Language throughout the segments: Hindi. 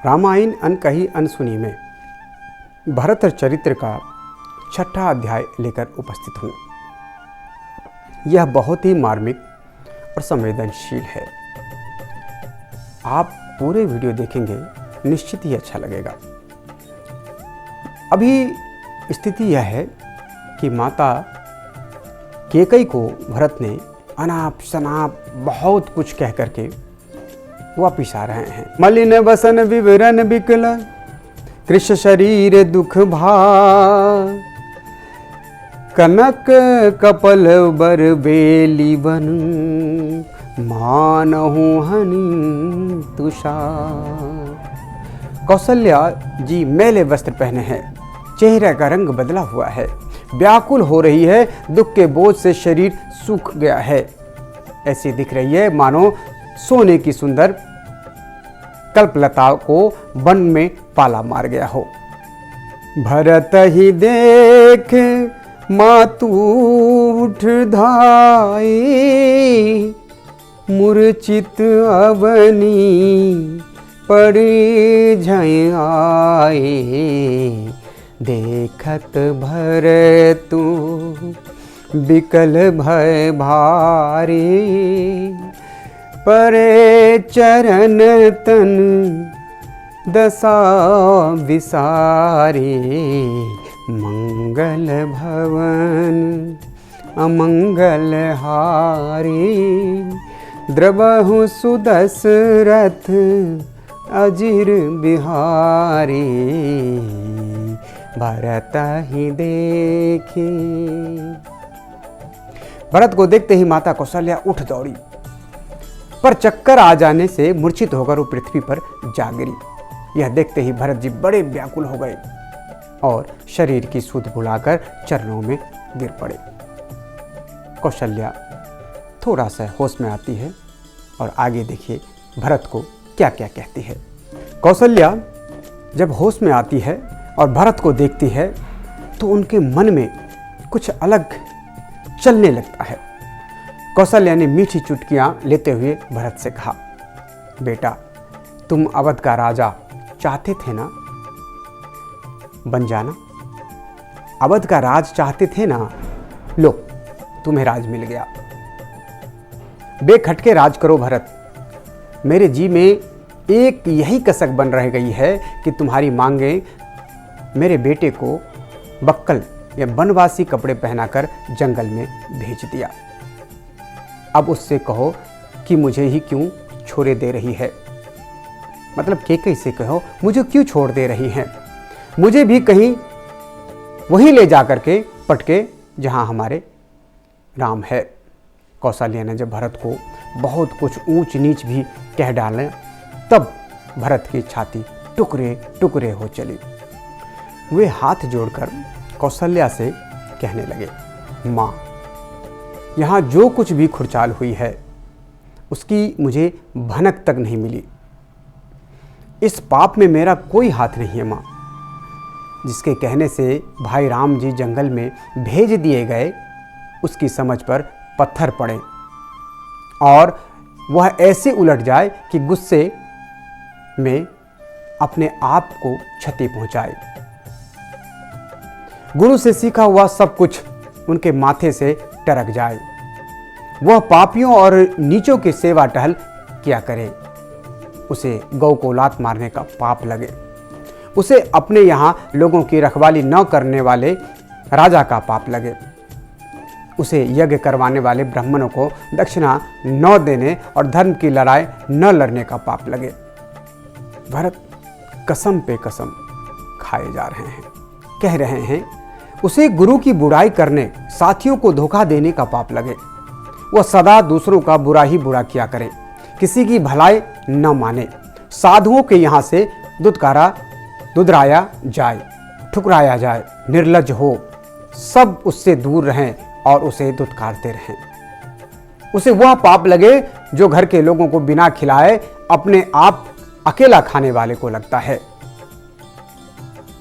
रामायण अनकही अनसुनी में भरत चरित्र का 6ठा अध्याय लेकर उपस्थित हूँ। यह बहुत ही मार्मिक और संवेदनशील है। आप पूरे वीडियो देखेंगे, निश्चित ही अच्छा लगेगा। अभी स्थिति यह है कि माता कैकेयी को भरत ने अनाप शनाप बहुत कुछ कह करके वापिस आ रहे हैं। मलिन वसन विवरण विकल कृष शरीर दुख भा, कनक कपल बर बेली वन मानहु हनि तुषार। कौशल्या जी मैले वस्त्र पहने हैं, चेहरे का रंग बदला हुआ है, व्याकुल हो रही है, दुख के बोझ से शरीर सूख गया है। ऐसी दिख रही है मानो सोने की सुंदर कल्पलता को वन में पाला मार गया हो। भरत ही देख मातु उठ धाई, मूर्छित अवनी पड़ी झय आए। देखत भरतु बिकल भय भारी, परे चरण तन दशा विसारे। मंगल भवन अमंगल हारी, द्रवहु सुदशरथ अजिर बिहारी। भरत ही देखे। भरत को देखते ही माता कौशल्या उठ दौड़ी, पर चक्कर आ जाने से मूर्छित होकर वो पृथ्वी पर जा गिरी। यह देखते ही भरत जी बड़े व्याकुल हो गए और शरीर की सुध भुलाकर चरणों में गिर पड़े। कौशल्या थोड़ा सा होश में आती है और आगे देखिए भरत को क्या क्या कहती है। कौशल्या जब होश में आती है और भरत को देखती है तो उनके मन में कुछ अलग चलने लगता है। कौशल्या ने मीठी चुटकियां लेते हुए भरत से कहा, बेटा तुम अवध का राजा चाहते थे ना, बन जाना। अवध का राज चाहते थे ना, लो तुम्हें राज मिल गया। बेखटके राज करो भरत। मेरे जी में एक यही कसक बन रह गई है कि तुम्हारी मांगे मेरे बेटे को बक्कल या बनवासी कपड़े पहनाकर जंगल में भेज दिया। अब उससे कहो कि मुझे ही क्यों छोड़े दे रही है, मतलब कैकेयी से कहो मुझे क्यों छोड़ दे रही हैं, मुझे भी कहीं वहीं ले जाकर के पटके जहां हमारे राम है। कौशल्या ने जब भरत को बहुत कुछ ऊंच नीच भी कह डाले, तब भरत की छाती टुकड़े टुकड़े हो चली। वे हाथ जोड़कर कौशल्या से कहने लगे, माँ यहाँ जो कुछ भी खुरचाल हुई है उसकी मुझे भनक तक नहीं मिली। इस पाप में मेरा कोई हाथ नहीं है माँ। जिसके कहने से भाई राम जी जंगल में भेज दिए गए, उसकी समझ पर पत्थर पड़े और वह ऐसे उलट जाए कि गुस्से में अपने आप को क्षति पहुंचाए। गुरु से सीखा हुआ सब कुछ उनके माथे से टरक जाए। वह पापियों और नीचों की सेवा टहल किया करे। उसे गौ को लात मारने का पाप लगे। उसे अपने यहाँ लोगों की रखवाली न करने वाले राजा का पाप लगे। उसे यज्ञ करवाने वाले ब्राह्मणों को दक्षिणा न देने और धर्म की लड़ाई न लड़ने का पाप लगे। भरत कसम पे कसम खाए जा रहे हैं, कह रहे हैं उसे गुरु की बुराई करने, साथियों को धोखा देने का पाप लगे। वह सदा दूसरों का बुरा ही बुरा किया करे, किसी की भलाई न माने। साधुओं के यहाँ से दुधराया जाए, ठुकराया जाए, निर्लज्ज हो, सब उससे दूर रहें और उसे दुत्कारते रहें। उसे वह पाप लगे जो घर के लोगों को बिना खिलाए अपने आप अकेला खाने वाले को लगता है।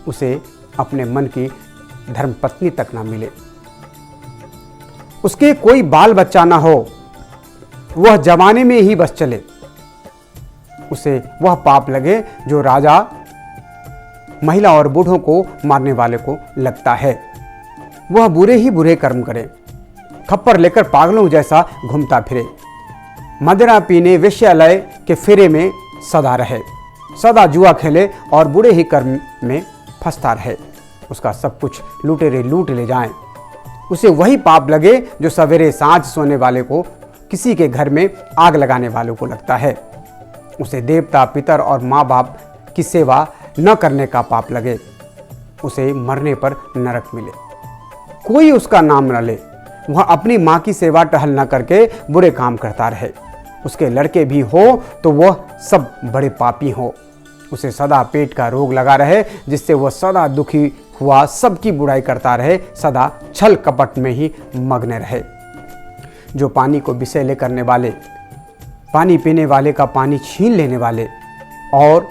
उसे अपने मन की धर्मपत्नी तक ना मिले, उसके कोई बाल बच्चा ना हो, वह जमाने में ही बस चले। उसे वह पाप लगे जो राजा, महिला और बूढ़ों को मारने वाले को लगता है। वह बुरे ही बुरे कर्म करे, खप्पर लेकर पागलों जैसा घूमता फिरे, मदिरा पीने वेश्यालय के फेरे में सदा रहे, सदा जुआ खेले और बुरे ही कर्म में फंसता रहे। उसका सब कुछ लुटेरे लूट ले जाएं। उसे वही पाप लगे जो सवेरे सांझ सोने वाले को, किसी के घर में आग लगाने वालों को लगता है। उसे देवता, पितर और माँ बाप की सेवा न करने का पाप लगे। उसे मरने पर नरक मिले। कोई उसका नाम न ले। वह अपनी माँ की सेवा टहल न करके बुरे काम करता रहे। उसके लड़के भी हो तो वह सब बड़े पापी हो। उसे सदा पेट का रोग लगा रहे, जिससे वह सदा दुखी हुआ सबकी बुराई करता रहे, सदा छल कपट में ही मग्न रहे। जो पानी को विषैले करने वाले, पानी पीने वाले का पानी छीन लेने वाले और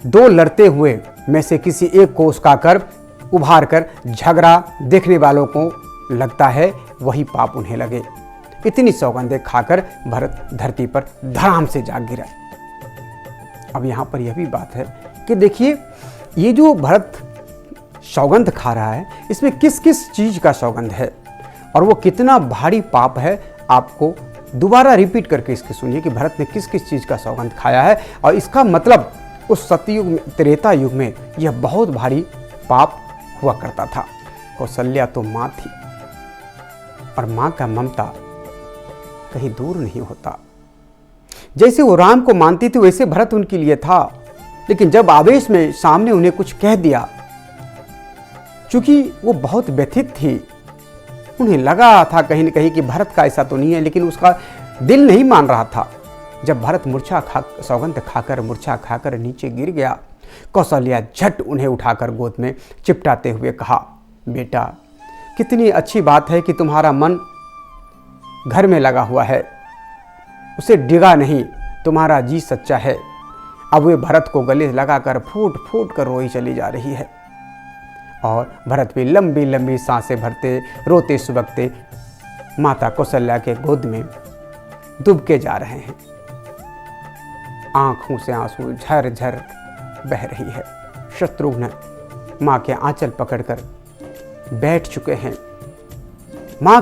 दो लड़ते हुए में से किसी एक को उसका उभार कर झगड़ा देखने वालों को लगता है, वही पाप उन्हें लगे। इतनी सौगंधें खाकर भरत धरती पर धड़ाम से जाग गिरा। अब यहाँ पर यह भी बात है कि देखिए, ये जो भरत सौगंध खा रहा है, इसमें किस किस चीज का सौगंध है और वो कितना भारी पाप है। आपको दोबारा रिपीट करके इसके सुनिए कि भरत ने किस किस चीज का सौगंध खाया है। और इसका मतलब उस सतयुग में, त्रेता युग में यह बहुत भारी पाप हुआ करता था। कौशल्या तो माँ थी और माँ का ममता कहीं दूर नहीं होता। जैसे वो राम को मानती थी वैसे भरत उनके लिए था, लेकिन जब आवेश में सामने उन्हें कुछ कह दिया, चूंकि वो बहुत व्यथित थी, उन्हें लगा था कहीं न कहीं कि भरत का ऐसा तो नहीं है, लेकिन उसका दिल नहीं मान रहा था। जब भरत सौगंध खाकर मूर्छा खाकर नीचे गिर गया, कौशल्या झट उन्हें उठाकर गोद में चिपटाते हुए कहा, बेटा, कितनी अच्छी बात है कि तुम्हारा मन घर में लगा हुआ है, उसे डिगा नहीं, तुम्हारा जी सच्चा है। अब वे भरत को गले लगाकर फूट फूट कर रोई चली जा रही है और भरत भी लंबी लंबी सांसें भरते रोते सुबकते माता कौशल्या के गोद में डूबके जा रहे हैं। आंखों से आंसू झर झर बह रही है। शत्रुघ्न माँ के आंचल पकड़कर बैठ चुके हैं। माँ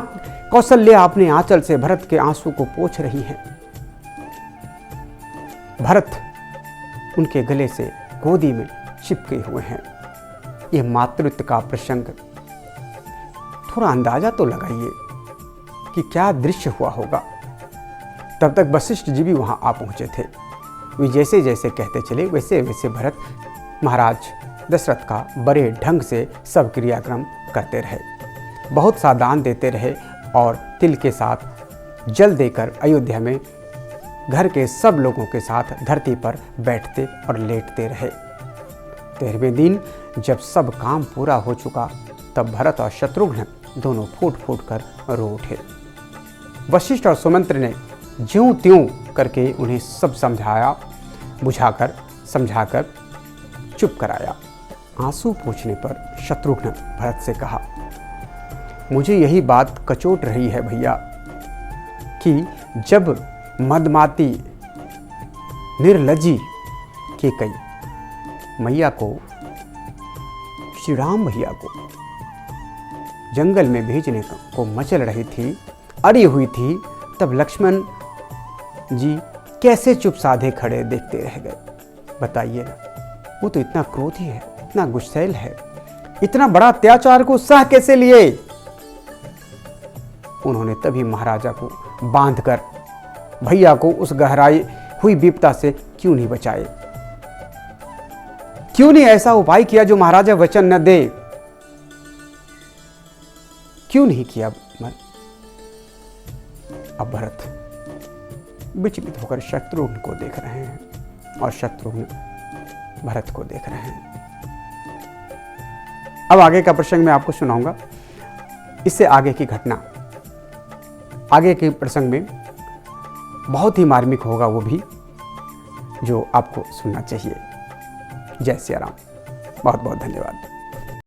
कौशल्या अपने आंचल से भरत के आंसू को पोंछ रही हैं। भरत उनके गले से गोदी में चिपके हुए हैं। यह मातृत्व का प्रसंग, थोड़ा अंदाजा तो लगाइए कि क्या दृश्य हुआ होगा। तब तक वशिष्ठ जी भी वहां आ पहुंचे थे। वे जैसे जैसे कहते चले वैसे वैसे भरत महाराज दशरथ का बड़े ढंग से सब क्रियाक्रम करते रहे, बहुत सा दान देते रहे और तिल के साथ जल देकर अयोध्या में घर के सब लोगों के साथ धरती पर बैठते और लेटते रहे। 13वें दिन जब सब काम पूरा हो चुका, तब भरत और शत्रुघ्न दोनों फूट फूट कर रो उठे। वशिष्ठ और सुमंत्र ने ज्यों त्यों करके उन्हें सब समझाकर चुप कराया। आंसू पोंछने पर शत्रुघ्न भरत से कहा, मुझे यही बात कचोट रही है भैया कि जब मदमाती निर्लज्जी के कई मैया को, श्री राम भैया को जंगल में भेजने को मचल रही थी, अड़ी हुई थी, तब लक्ष्मण जी कैसे चुप साधे खड़े देखते रह गए। बताइए ना, वो तो इतना क्रोधी है, इतना गुस्सैल है, इतना बड़ा अत्याचार को सह कैसे लिए। उन्होंने तभी महाराजा को बांधकर भैया को उस गहराई हुई विपदा से क्यों नहीं बचाए, क्यों नहीं ऐसा उपाय किया जो महाराजा वचन न दे, क्यों नहीं किया। अब भरत विचलित होकर शत्रुघ्न को देख रहे हैं और शत्रुघ्न भरत को देख रहे हैं। अब आगे का प्रसंग मैं आपको सुनाऊंगा। इससे आगे की घटना, आगे के प्रसंग में बहुत ही मार्मिक होगा, वो भी जो आपको सुनना चाहिए। जय सिया राम। बहुत बहुत धन्यवाद।